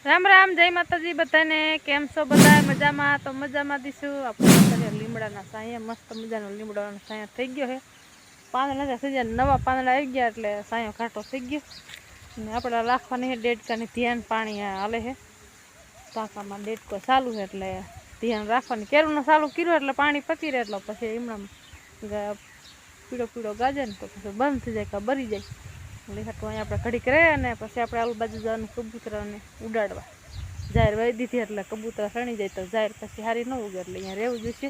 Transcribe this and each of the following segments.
राम राम जय माताजी बधाने केम छो बधाय मजामां तो मजामां दीशुं आपणे લીમડાના સાયા મસ્ત મજાનો લીમડાનો સાયા થઈ ગયો છે પાંદડા થઈ ગયા નવા પાંદડા આવી ગયા એટલે સાયો ઘાટો થઈ ગયો ને આપણે રાખવાની છે ડેડકાની ધ્યાન પાણી હાલે છે ટાંકામાં ડેડકો ચાલુ છે એટલે ધ્યાન રાખવાની કેરુંનો ચાલુ કર્યું એટલે પાણી પતી રહે એટલે પછી એમણામ પીળો પીળો ગાજે ને તો પછી બંધ થઈ જાય કે બરી જાય એટલે હાટું અહીંયા આપણે ઘડીક રહે અને પછી આપણે આલુ બાજુ જવાનું કબૂતરાને ઉડાડવા જાહેર વાઈ દીધી એટલે કબૂતરા સણી જાય તો જાહેર પછી સારી ન ઉગે એટલે અહીંયા રહેવું જોઈશે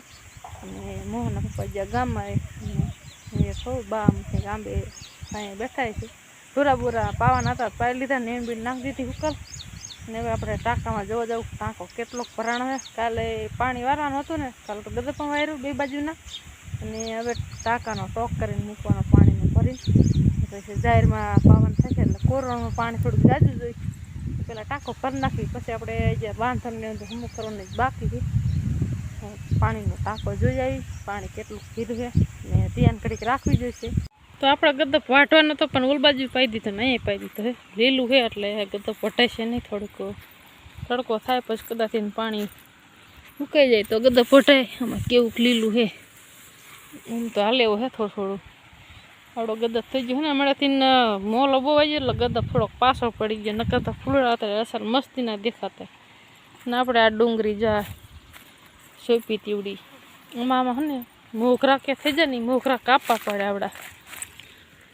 અને મોહનના પપ્પા જ્યાં ગામમાં એ થોડું બા કંઈક આંબે અહીંયા બેઠા છે ભૂરા ભૂરા પાવાના હતા પાઈ લીધા ને બીણ નાખી દીધી હુકલ અને હવે આપણે ટાંકામાં જોવા જવું ટાંકો કેટલોક ભરાણો છે કાલે પાણી વારવાનું હતું ને કાલે તો ગદે પણ વાર્યું બે બાજુના અને હવે ટાંકાનો ટોક કરીને મૂકવાનો પાણીનું ભરીને પછી જાહેરમાં પાવાનું થશે એટલે કોરવાનું પાણી થોડુંક જાજુ જોઈશે પેલા ટાંકો ભરી નાખી પછી આપણે જે બાંધણને હમું કરવાનું બાકી છે પાણીનો ટાંકો જોઈ આવી પાણી કેટલું કીધું છે ને ધ્યાન ઘડીક રાખવી જોઈશે તો આપણે ગદપ વાટવાનો તો પણ ઓલ બાજુ પાઈ દીધો ને અહીંયા પાઈ દીધો છે લીલું છે એટલે ગદપ વટાશે નહીં થોડુંક તડકો થાય પછી કદાચ પાણી મુકાઈ જાય તો ગદપ વટાય આમાં કેવું લીલું છે એમ તો હાલે એવું છે થોડું થોડું આવડો ગદપ થઈ ગયો ને હમણાંથી મોલ બહુ આવી એટલે ગદપ થોડોક પાછો પડી ગયો નકર તો ફૂલડા હતા અસર મસ્તીના દેખાતા ને આપણે આ ડુંગળી જા સોંપી તીવડી આમાં હે ને મોઘરા કે થઈ જાય ને મોઘરા કાપવા પડે આવડા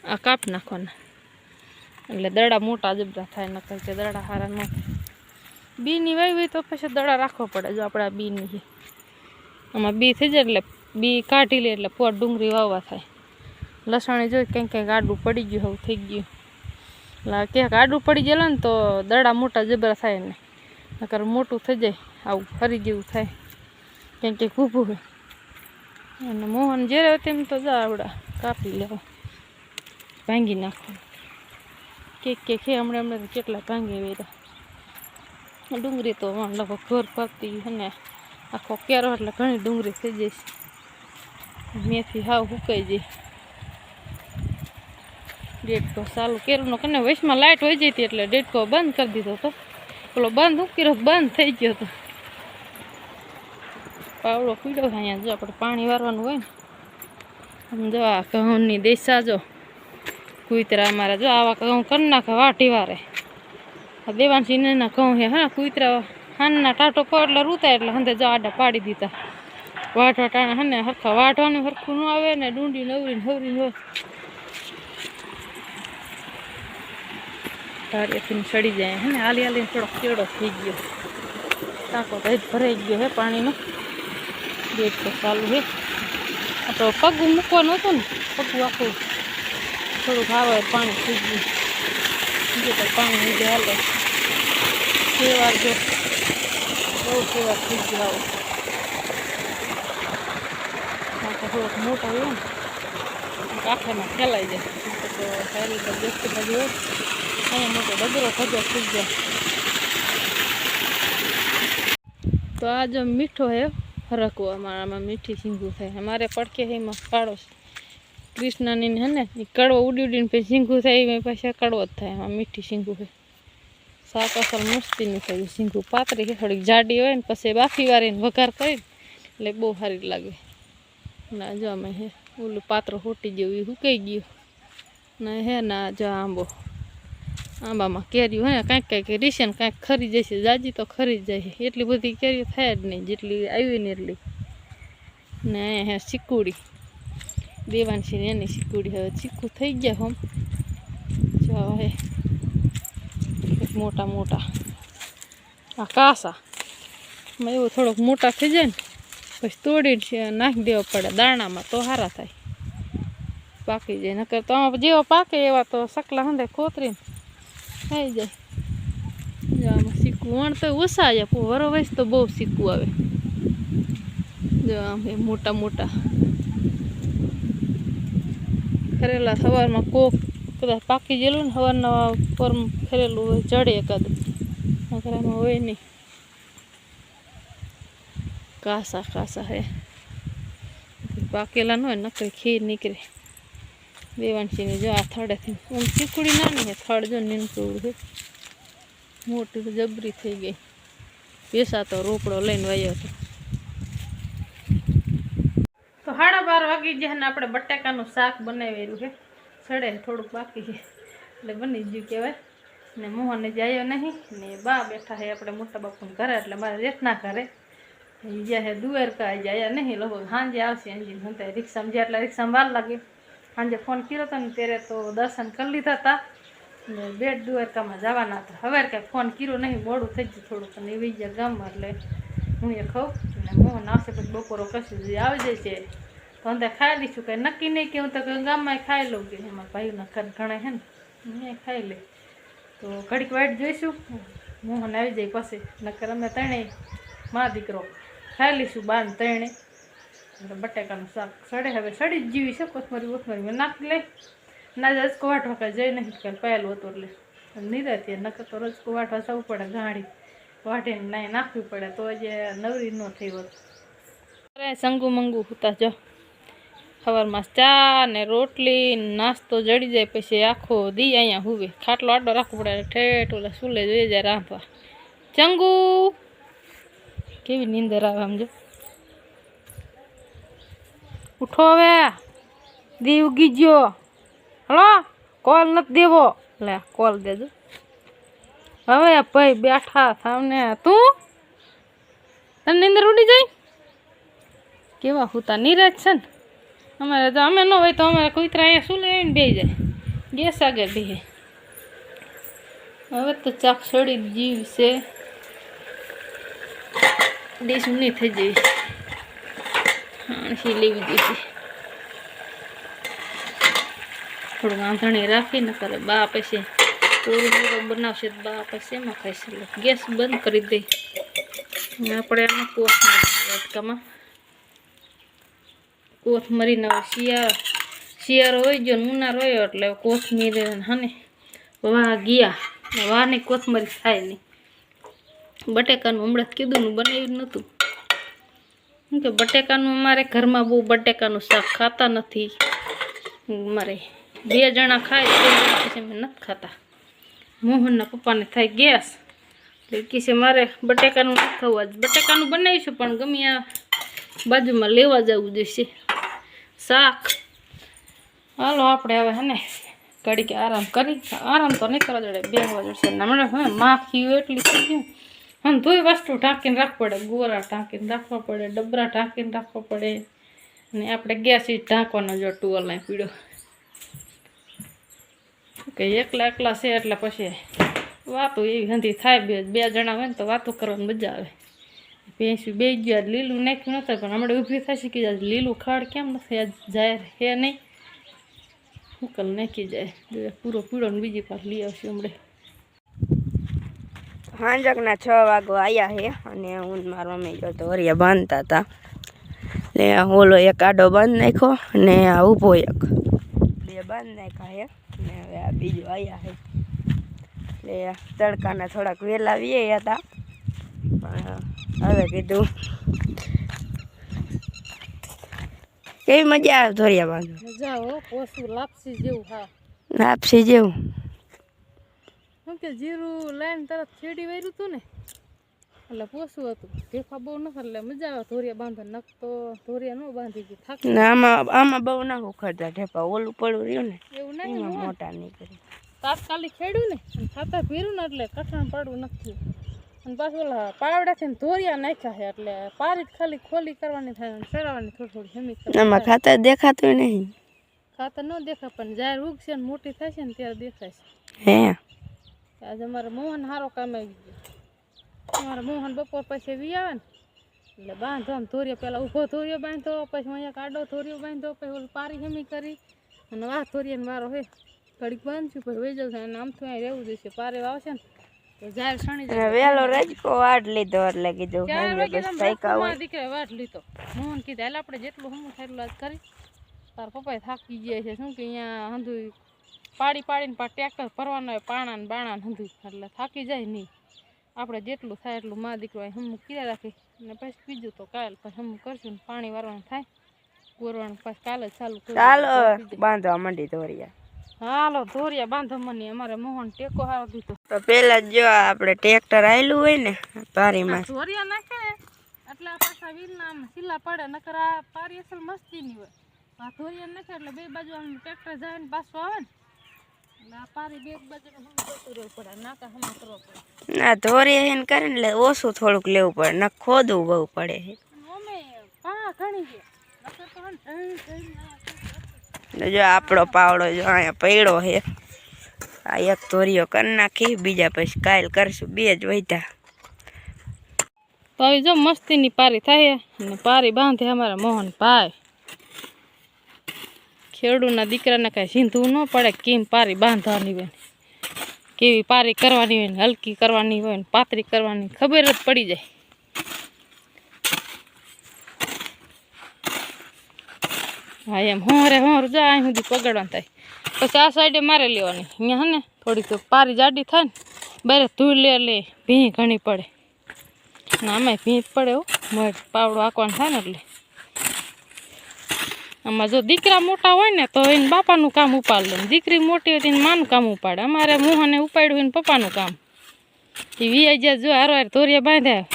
આ કાપ નાખવાના એટલે દડા મોટા જબરા થાય નકર કે દડા હારા ન બીની વાવી હોય તો પછી દડા રાખવો પડે જો આપણે આ બીની છે આમાં બી થઈ જાય એટલે બી કાઢી લે એટલે પોર ડુંગળી વાવવા થાય લસણી જોઈ કંઈક કંઈક આડું પડી ગયું એવું થઈ ગયું એટલે ક્યાંક આડું પડી ગયેલું ને તો દડા મોટા જબરા થાય ને નકર મોટું થઈ જાય આવું ફરી જેવું થાય કંઈક કંઈક ઊભું હોય અને મોહન જ્યારે તેમ તો જા આવડા કાપી લેવા ભાંગી નાખવા કેક હમણાં હમણાં કેટલા ભાંગી વેરા ડુંગળી તો લગભગ ઘર ફરતી અને આખો કેરો એટલે ઘણી ડુંગળી થઈ જઈશ મેથી હાવ સુકાઈ જાય ડેડકો ચાલુ કેરુંનો કને વચમાં લાઇટ હોઈ જતી એટલે ડેડકો બંધ કરી દીધો હતો પેલો બંધ ઉકેરો બંધ થઈ ગયો હતો પાવડો પીડ્યો અહીંયા જો આપણે પાણી વારવાનું હોય ને આમ જો આ ઘઉંની દેશા જો કુતરા અમારા જો આવા ઘઉં કરી નાખે વાટી વારે આ દેવાંશીના ઘઉં છે હા કુતરા હાનના ટાટો પર એટલે રૂતા એટલે હંધે જો આડા પાડી દીધા વાટવા ટાણા હે ને હરખા વાટવાનું હરખું ન આવે ને ડુંડી નવરીને હોય તાળીથી સડી જાય હે ને હાલી હાલીને થોડોક કેળો થઈ ગયો ટાંકો તો ભરાઈ ગયો હે પાણીનો ગેટ તો ચાલુ છે આ તો પગું મૂકવાનું હતું ને પગું આખું થોડુંક આવે પાણી થઈ ગયું બીજું તો પાણી નીચે હાલે સેવાર જો બહુ સેવાર થઈ ગયો આવો તો થોડોક મોટો હોય ને કાંઠામાં ફેલાઈ જાય તો સારી રીતે બેસતી બાજુ હોય અહીંયા મોટો ડગરો ભજો થઈ જાય તો આ જો મીઠો હે ફરકવો અમારામાં મીઠી સિંગું થાય અમારે પડકે છે એમાં કાળો કૃષ્ણની હે ને એ કડવો ઉડી ઉડીને પછી સિંગું થાય એમાં પછી કડવો જ થાય એમાં મીઠી સિંગું છે શાક અસર મસ્તીની થાય સિંગું પાતળી છે થોડીક જાડી હોય ને પછી બાફી વારીને વઘાર કરીને એટલે બહુ સારી લાગે ના જો અમે હે ઓલું પાત્ર હોટી જેવું એ સુકાઈ ગયું ને હે ના જો આંબામાં કેરીઓ હે કાંઈક કાંઈક રીસે ને કાંઈક ખરી જશે જાજી તો ખરી જ જાય એટલી બધી કેરીઓ થાય જ નહીં જેટલી આવી ને એટલી ને હે ચીકુડી દેવાંશી ને એની ચીકુડી હવે ચીકુ થઈ ગયા હોમ જો હે મોટા મોટા આ કાસા એવું થોડોક મોટા થઈ જાય ને પછી તોડીને નાખી દેવા પડે દાણામાં તો સારા થાય પાકી જાય નકર તો આમાં જેવા પાકે એવા તો સકલા હંધે કોતરીને થઈ જાય જો આમાં સિક્કું વણ તો ઓછા આવે વરો વયસ તો બહુ સિક્કું આવે જો આમ એ મોટા મોટા ખરેલા સવારમાં કોક કદાચ પાકી ગયેલું ને સવારના પર ખરેલું હોય જડે એકાદું નકર આમાં હોય નહીં કાસા હે પાકેલા ન હોય નકરી ખીર નીકળે દેવાંશીની જો આ થડેથી ચીકુડી નાની છે થડ જો નીનકુડ છે મોટી તો જબરી થઈ ગઈ. પેસા તો રોકડો લઈને વાયો હતો. તો 12:30 વાગી ગયા ને આપણે બટાકાનું શાક બનાવેલું છે. સડે થોડુંક બાકી છે એટલે બની ગયું કહેવાય. ને મોહનને જાય નહીં ને બા બેઠા છે આપણે મોટા બાપુને ઘરે, એટલે મારે રેતના ઘરે જ્યાં છે દ્વારકા જાય નહીં. લગભગ સાંજે આવશે. એન્જિન હતા રિક્ષામાં જ્યાં એટલે રિક્ષામાં વાર લાગે. સાંજે ફોન કર્યો હતો ને ત્યારે તો દર્શન કરી લીધા હતા ને બેટ દ્વારકામાં જવાના હતા. હવે કાંઈ ફોન કર્યો નહીં, મોડું થઈ ગયું થોડુંક અને એવી ગયા ગામમાં. એટલે હું એ ખાઉં ને મોહન આવશે પછી બપોરો કશું આવી જાય છે તો અંદર ખાઈ લઈશું. કંઈ નક્કી નહીં કે હું તો ગામમાં ખાઈ લઉં કે એમાં ભાઈના ઘર ઘણા છે ને મેં ખાઈ લે. તો ઘડીક વાઈટ જોઈશું. મોહન આવી જાય પછી, નકર અમે ત્રણેય મા દીકરો ખાઈ લઈશું 12 ત્રણે. એટલે બટાકાનું શાક સડે હવે સડી જ જીવી છે. કોથમરી મેં નાખી લઈ ના રજકો વાટવા કાંઈ જઈ નહીં કાંઈ પહેલું હતું એટલે નિરાતી. નકર તો રજકો વાટવા જવું પડે, ગાડી વાટીને નાઈ નાખવી પડે તો જે નવરી ન થઈ હોત. અરે સંગુ મંગુ હોતા જો સવારમાં ચા ને રોટલી નાસ્તો જડી જાય પછી આખો દી અહીંયા હુવે. ખાટલો આડો રાખવો પડે ઠેઠ ઓલા સુલે જોઈ જાય રાંધવા. ચંગુ કેવી નીંદર આવે આમ જો. ઉઠો હવે, દી ઉગી ગયો. હલો કોલ નથી દેવો. લે કોલ દેજો હવે. ભાઈ બેઠા સામને તું તને નીંદર ઉડી જાય. કેવા હુતા નિરાજ છે ને. અમારે તો અમે ન હોય તો અમારે કુતરા અહીંયા શું લઈને બે જાય ગેસ આગળ બે. હવે તો ચાક સડી જીવ છે. ડીશ નહીં થઈ જઈ હા લેવી જઈશે. થોડું વાંધણી રાખીને કરે બા પછી પૂરું બનાવશે બા પછી એમાં ખાઈશે. ગેસ બંધ કરી દઈ આપણે આમાં વાટકામાં કોથમરીનો શિયાળો હોય ગયો ને ઉનાળો હોય એટલે કોથમીર હને વાહ ગયા વાહની કોથમરી થાય નહીં. બટેકાનું હમણાં કીધું બનાવ્યું નહોતું કે બટેકાનું અમારે ઘરમાં બહુ બટેકાનું શાક ખાતા નથી. મારે 2 જણા ખાય પછી અમે નથી ખાતા. મોહનના પપ્પાને થાય ગેસ એટલે કે મારે બટેકાનું નથી ખાવું. આજ બટેકાનું બનાવીશું પણ ગમે આ બાજુમાં લેવા જવું જોઈશે શાક. હાલો આપણે હવે હે ને ઘડીક આરામ કરી. આરામ તો નહીં કરવા જોડે બેસવા જોડશે. હમણાં હવે માખી એટલી થઈ ગયું અને તોય વસ્તુ ઢાંકીને રાખવા પડે. ગોરા ઢાંકીને રાખવા પડે, ડબરા ઢાંકીને રાખવા પડે અને આપણે ગેસ ઢાંકવાનો જો ટુવલ અહીં પીડ્યો કે એકલા છે એટલે પછી વાતો એવી હંધી થાય. 2 જણા હોય ને તો વાતો કરવાની મજા આવે. ભેંસું બે ગયા લીલું નાખ્યું નતું પણ હમણાં ઊભી થશે કે લીલું ખાડ કેમ નથી આજ જાય હે નહીં ઉકલ નાખી જાય પૂરો પીળો ને બીજી પાછ લઈ આવશે હમણાં. હાંજકના 6 વાગો આવ્યા છે અને હું મારા મમ્મી જો ધોરિયા બાંધતા હતા. એટલે ઓલો એક આડો બાંધ નાખ્યો અને આ ઊભો એક 2 બાંધ નાખ્યા છે ને હવે આ બીજો આવ્યા છે. એટલે તડકાના થોડાક વહેલા વીએ હતા પણ હવે કીધું કેવી મજા આવે ધોરિયા બાંધો. મજા હો પોસું લાપસી જેવું. હા લાપસી જેવું. શું કે જીરું લાઈન તરત છેડી વાર્યું હતું ને એટલે પોસું હતું. ઢેફા બહુ નથી એટલે મજા આવે ધોરિયા બાંધો. નક તો ધોરિયા ન બાંધી ગઈ થાક. આમાં બહુ ના ઉખડતા ઢેફા. ઓલું પડું રહ્યું ને એવું નહીં મોટા નહીં કરી તાત્કાલિક ખેડ્યું ને ખાતા ભીરું ને એટલે કઠણ પડવું નથી. અને પાછું ઓલા પાવડાથી ને ધોરિયા નાખ્યા છે એટલે પારી ખાલી ખોલી કરવાની થાય અને ચડાવવાની થોડી હેમી કરવાની. આમાં ખાતર દેખાતું નહીં. ખાતર ન દેખાય પણ જ્યારે ઉગશે ને મોટી થશે ને ત્યારે દેખાય છે. હે આજે અમારે મોહન સારો કામ આવી ગયો. અમારે મોહન બપોર પછી વી આવે ને એટલે બાંધો આમ ધોરિયો પહેલાં ઊભો ધોરિયો બાંધો પછી અહીંયા કાઢો ધોરિયો બાંધો પછી ઓલું પારી હેમી કરી અને વાહ ધોરિયાને મારો હે ઘડીક બાંધશું પછી વહી જવું છે અને આમ તો અહીં રહેવું જોઈશે. પારે આવશે ને તો જાહેર શણી જાય. વેલો રજકો વાટ લીધો એટલે કીધું દીકરા વાટ લીધો. મોહન કીધું એટલે આપણે જેટલું હમું થાય એટલું આજ કરી. તાર પપ્પાએ થાકી ગયા છે શું કે અહીંયા હંધું પાડીને ટ્રેક્ટર ભરવાનું હોય પાણા ને બાણા ને હંધું એટલે થાકી જાય નહીં. આપણે જેટલું થાય એટલું મા દીકરો હમું કર્યા રાખી અને પછી બીજું તો કાલ પછી હમું કરશું ને પાણી વારવાનું થાય કોરવાનું પછી કાલે જ ચાલુ ચાલો બાંધવા માંડી ધોરિયા. હાલો ધોરિયા બાંધો મને અમારે મોહન ટેકો હારો દીધો તો પેલા જ જો આપણે ટ્રેક્ટર આવેલું હોય ને પારીમાં ધોરિયા નાખે એટલે આ પાછા વીરના આમ સીલા પડે નકર આ પારી અસલ મસ્તીની હોય આ ધોરિયા નાખે એટલે બે બાજુ આમ ટ્રેક્ટર જાય ને પાછું આવે ને એટલે આ પારી બે બાજુનું હમ જતું રહેવું પડે નાકા હમ કરવો પડે ના ધોરિયા હેન કરે ને એટલે ઓછું થોડુંક લેવું પડે ન ખોદવું બહુ પડે છે અમે પા ઘણી છે નકર તો હન જો આપણો પાવડો જો અહીંયા પડ્યો છે આ એક ધોરિયો કરી નાખી બીજા પછી કાલ કરશું બે જ વધ્યા તો આવી જો મસ્તીની પારી થાય અને પારી બાંધે અમારા મોહન ભાઈ ખેડૂના દીકરાને કાંઈ સીંધવું ન પડે કેમ પારી બાંધવાની હોય કેવી પારી કરવાની હોય ને હલકી કરવાની હોય ને પાતળી કરવાની ખબર જ પડી જાય હા એમ હોરે જો અહીં સુધી પગડવાનું થાય પછી આ સાઈડે મારે લેવાની અહીંયા હે ને થોડીક પારી જાડી થાય ને બારે ધૂળ લે ભીં ઘણી પડે ના આમાં ભીં પડે હો પાવડો આંકવાનો થાય ને એટલે આમાં જો દીકરા મોટા હોય ને તો એને બાપાનું કામ ઉપાડ લે દીકરી મોટી હોય તો એને માનું કામ ઉપાડે અમારે મોહને ઉપાડ્યું હોય ને પપ્પાનું કામ એ વીઆઈ જાય જો હારો હાર ધોરિયા બાંધ્યા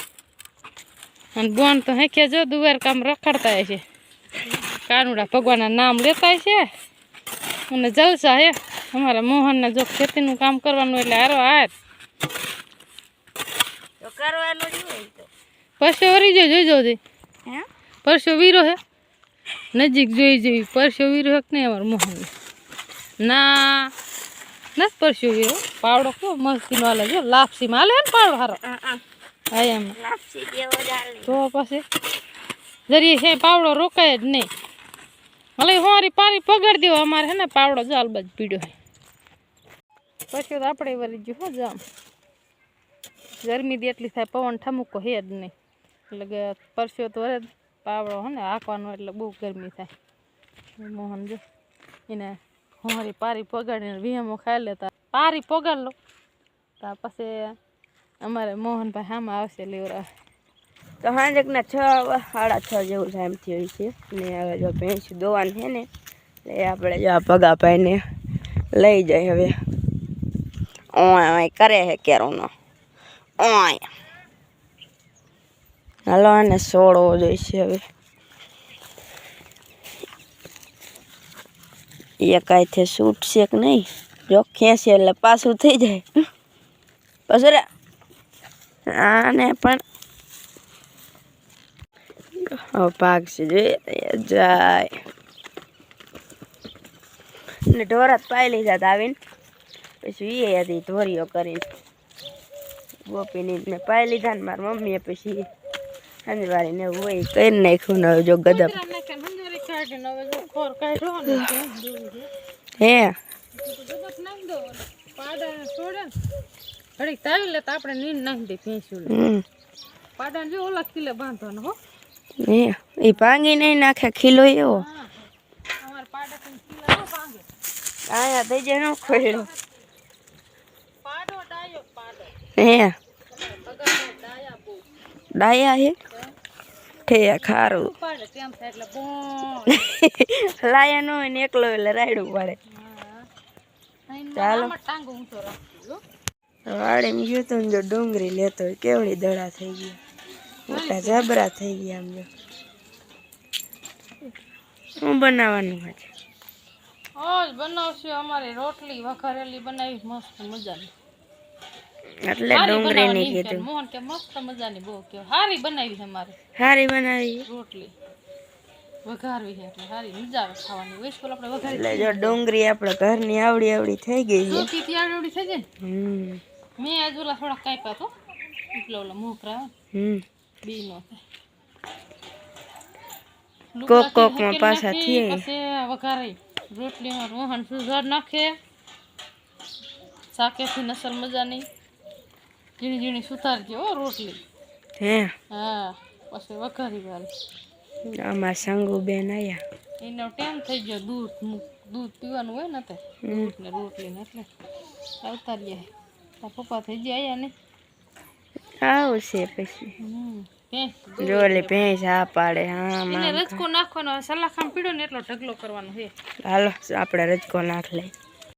અને બોન તો હેખ્યા જો દુવાર કામ રખડતા છે કાનુડા ભગવાનના નામ લેતા છે અને જલસા હે અમારા મોહનને જો ખેતીનું કામ કરવાનું એટલે હારો હાર તો કરવાનું જ હોય તો પરસો વરી જોઈ જોજે હે પરસો વીરો હે નજીક જોઈ પરસો વીરો હે કે નહીં અમારા મોહન ના નથી પરસો વીરો પાવડો કેવો મસ્તીનો હાલે જો લાપસીમાં હાલે ને પાવડો હારો હા એમ લાપસી જેવો જ હાલે તો પછી જરીએ છે પાવડો રોકાય જ નહીં ભલે હોરી પારી પગાડી દેવો અમારે હે ને પાવડો જો હાલ બાજુ પીડ્યો હે પછી તો આપણે વળી ગયું હો જામ ગરમી દી એટલી થાય પવન ઠમુકો હે જ નહીં એટલે કે પરસ્યો તો વરે પાવડો હે ને હાંકવાનો એટલે બહુ ગરમી થાય મોહન જો એને હોરી પારી પગાડીને વિહમો ખાઈ લેતા પારી પગાડ લો તો પછી અમારે મોહનભાઈ સામે આવશે લેવરા તો હાંજકના 6 સાડા 6 જેવું ટાઈમ થયો છે ને હવે જો ભેંસું દોવાનું છે ને એટલે આપણે જો આ પગા પાઈને લઈ જાય હવે ઓય કરે છે કેરોનો ઓય હાલો આને છોડવો જોઈશે હવે એ કાંઈથી છૂટશે કે નહીં જો ખેંચે એટલે પાછું થઈ જાય પછી આને પણ ભાગ છે જાય ને ઢોરાત પાઈ લીધા આવીને પછી એ હતી ધોરીઓ કરીને ગોપીની મેં પાઈ લીધા ને મારી મમ્મીએ પછી સંજવારીને હોય કરી નાખ્યું ને જો ગદપ હે ઘડીક તાવી લેતા આપણે નીંદ નાખી દે ભેંસું પાડાને જો ઓલા કિલે બાંધવાનો હો એ ભાંગી નહીં નાખે ખીલો એવો અમાર પાડા કિલા ન ભાંગે આયા થઈ જાય નો ખોલ્યો પાડો ડાયો પાડો હે પગાર ડાયા બહુ ડાયા હે ઠે ખારું પાડે કેમ થાય એટલે બોણ લાયા નો હોય ને એકલો એટલે રાયડું પડે ચાલો ટાંગો ઊંચો રાખજો વાડીમાં ગયો તો જો ડુંગળી લેતો હોય કેવડી દડા થઈ ગઈ મોટા જબરા થઈ ગયા આમ જો શું બનાવવાનું છે આજ બનાવશું અમારે રોટલી વઘારેલી બનાવી મસ્ત મજાની એટલે ડુંગળી ની કીધું મોહન કે મસ્ત મજાની બહુ કે હારી બનાવી છે અમારે હારી બનાવી રોટલી વઘારવી છે એટલે હારી મજા આવે ખાવાની વેસ્કોલ આપણે વઘારી એટલે જો ડુંગળી આપણે ઘરની આવડી આવડી થઈ ગઈ છે રોટી ત્યાં આવડી થઈ જાય મેં આજ ઓલા થોડા કાપ્યા તો એટલે ઓલા મોકરા બી નો કોક કોક માં પાછા થઈ પછી વઘારી રોટલીમાં રોહન સુધાર નાખે શાકેથી નસર મજાની ઝીણી ઝીણી સુધારજે હો રોટલી હે હા પછી વઘારી વાળી આમાં સંગુ બેન આયા એનો ટાઈમ થઈ ગયો દૂધ પીવાનું હોય ને તે ને રોટલી ને એટલે આવતા રહ્યા તાર પપ્પા થઈ ગયા આયા ને આવશે પછી જોલે ભેંસ આ પાડે હા એને રજકો નાખવાનો સલાખામ પીડો ને એટલો ઢગલો કરવાનો છે હાલો આપણે રજકો નાખ લઈ